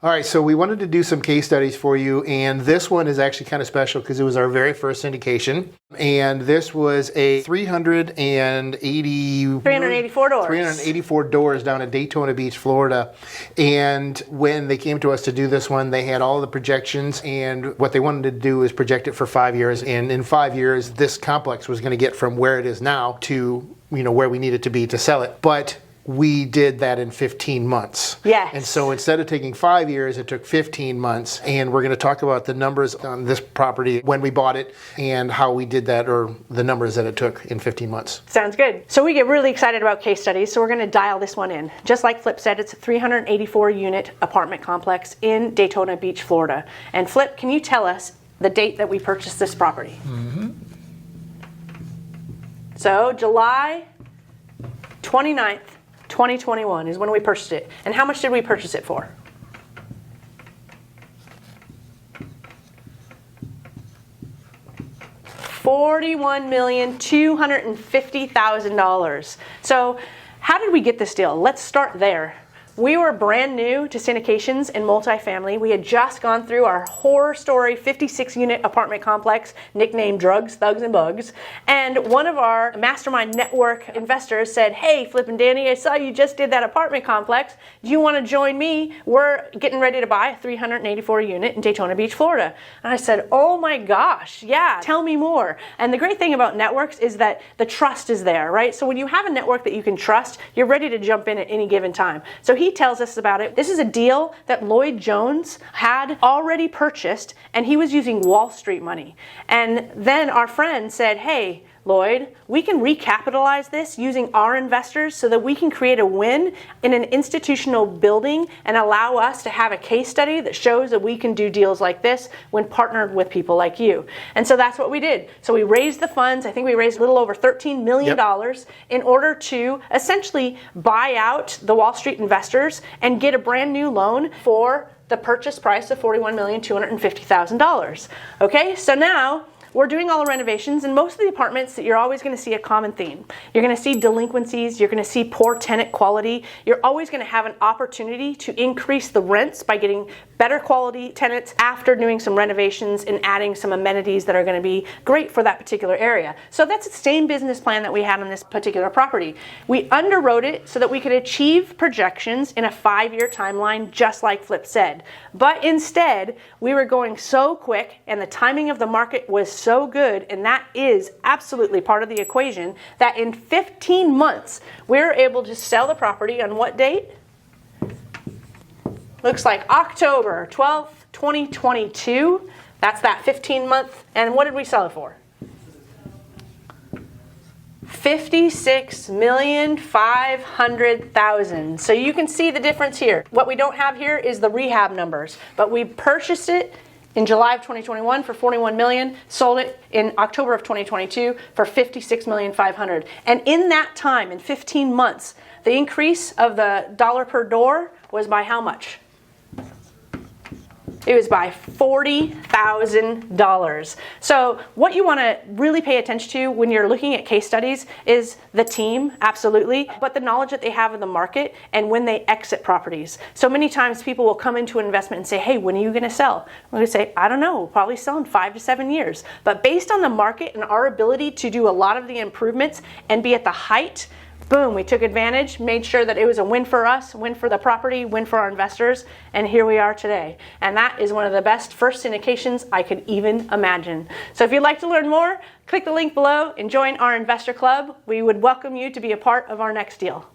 All right, so we wanted to do some case studies for you, and this one is actually kind of special because it was our very first syndication, and this was a 384 doors down in Daytona Beach, Florida. And when they came to us to do this one, they had all the projections, and what they wanted to do is project it for 5 years, and in 5 years, this complex was going to get from where it is now to where we needed to be to sell it. But we did that in 15 months. Yes. And so instead of taking 5 years, it took 15 months. And we're going to talk about the numbers on this property when we bought it and how we did that, or the numbers that it took in 15 months. Sounds good. So we get really excited about case studies, so we're going to dial this one in. Just like Flip said, it's a 384 unit apartment complex in Daytona Beach, Florida. And Flip, can you tell us the date that we purchased this property? Mm-hmm. So July 29th, 2021 is when we purchased it. And how much did we purchase it for? $41,250,000. So how did we get this deal? Let's start there. We were brand new to syndications and multifamily. We had just gone through our horror story 56-unit apartment complex, nicknamed Drugs, Thugs, and Bugs. And one of our mastermind network investors said, "Hey, Flip and Danny, I saw you just did that apartment complex. Do you want to join me? We're getting ready to buy a 384 unit in Daytona Beach, Florida." And I said, "Oh my gosh, yeah, tell me more." And the great thing about networks is that the trust is there, right? So when you have a network that you can trust, you're ready to jump in at any given time. So he tells us about it. This is a deal that Lloyd Jones had already purchased, and he was using Wall Street money. And then our friend said, "Hey, Lloyd, we can recapitalize this using our investors so that we can create a win in an institutional building and allow us to have a case study that shows that we can do deals like this when partnered with people like you." And so that's what we did. So we raised the funds. I think we raised a little over $13 million in order to essentially buy out the Wall Street investors and get a brand new loan for the purchase price of $41,250,000. Okay, so now we're doing all the renovations, and most of the apartments that you're always going to see a common theme. You're going to see delinquencies, you're going to see poor tenant quality, you're always going to have an opportunity to increase the rents by getting better quality tenants after doing some renovations and adding some amenities that are going to be great for that particular area. So that's the same business plan that we had on this particular property. We underwrote it so that we could achieve projections in a 5-year timeline, just like Flip said. But instead, we were going so quick, and the timing of the market was so good, and that is absolutely part of the equation, that in 15 months, we were able to sell the property on what date? Looks like October 12th, 2022. That's that 15-month. And what did we sell it for? $56,500,000. So you can see the difference here. What we don't have here is the rehab numbers, but we purchased it in July of 2021 for $41 million, sold it in October of 2022 for $56,500,000. And in that time, in 15 months, the increase of the dollar per door was by how much? It was by $40,000. So what you want to really pay attention to when you're looking at case studies is the team, absolutely, but the knowledge that they have of the market and when they exit properties. So many times people will come into an investment and say, "Hey, when are you going to sell?" We're going to say, "I don't know, we'll probably sell in 5 to 7 years." But based on the market and our ability to do a lot of the improvements and be at the height, boom, we took advantage, made sure that it was a win for us, win for the property, win for our investors, and here we are today. And that is one of the best first syndications I could even imagine. So if you'd like to learn more, click the link below and join our investor club. We would welcome you to be a part of our next deal.